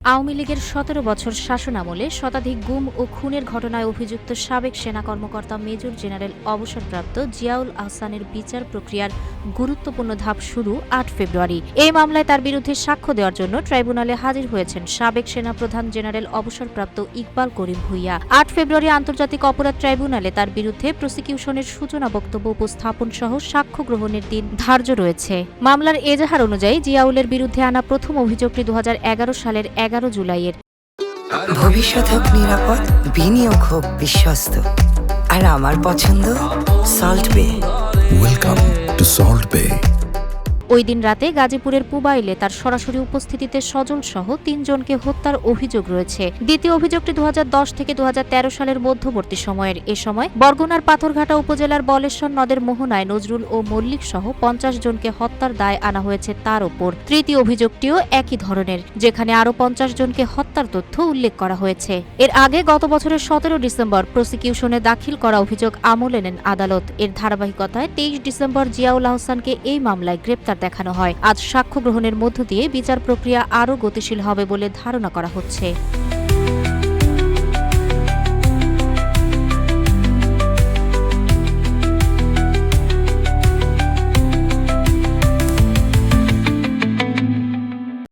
আওয়ামী লীগের ১৭ বছর শাসনামলে শতাধিক গুম ও খুনের ঘটনায় অভিযুক্ত সাবেক সেনা কর্মকর্তা মেজর জেনারেল অবসরপ্রাপ্ত জিয়াউল আহসানের বিচার প্রক্রিয়ার গুরুত্বপূর্ণ ধাপ শুরু ৮ ফেব্রুয়ারি। এই মামলায় তার বিরুদ্ধে সাক্ষ্য দেওয়ার জন্য ট্রাইব্যুনালে হাজির হয়েছেন সাবেক সেনাপ্রধান জেনারেল অবসরপ্রাপ্ত ইকবাল করিম ভূঁইয়া। ৮ ফেব্রুয়ারি আন্তর্জাতিক অপরাধ ট্রাইব্যুনালে তার বিরুদ্ধে প্রসিকিউশনের সূচনা বক্তব্য উপস্থাপন সহ সাক্ষ্য গ্রহণের দিন ধার্য রয়েছে। মামলার এজাহার অনুযায়ী জিয়াউলের বিরুদ্ধে আনা প্রথম অভিযোগটি 2011 সালের 11 জুলাইয়ের। ভবিষ্যৎ হোক নিরাপদ, বিনিয়োগ হোক বিশ্বস্ত, আর আমার পছন্দ সল্ট বে। ওয়েলকাম টু সল্ট বে। ওই দিন রাতে গাজীপুরের পুবাইলে তার সরাসরি উপস্থিতিতে সজল সহ ৩ জনকে হত্যার অভিযোগ রয়েছে। দ্বিতীয় অভিযোগটি 2010 থেকে 2013 সালের মধ্যবর্তী সময়ের। এ সময় বরগুনার পাথরঘাটা উপজেলার বলেশ্বর নদের মোহনায় নজরুল ও মল্লিক সহ 50 জনকে হত্যার দায় আনা হয়েছে তার ওপর। তৃতীয় অভিযোগটিও একই ধরনের, যেখানে আরও 50 জনকে হত্যার তথ্য উল্লেখ করা হয়েছে। এর আগে গত বছরের 17 ডিসেম্বর প্রসিকিউশনে দাখিল করা অভিযোগ আমলে নেন আদালত। এর ধারাবাহিকতায় 23 ডিসেম্বর জিয়াউল আহসানকে এই মামলায় গ্রেপ্তার দেখানো হয়। আজ সাক্ষ্য গ্রহণের মধ্য দিয়ে বিচার প্রক্রিয়া আরও গতিশীল হবে বলে ধারণা করা হচ্ছে।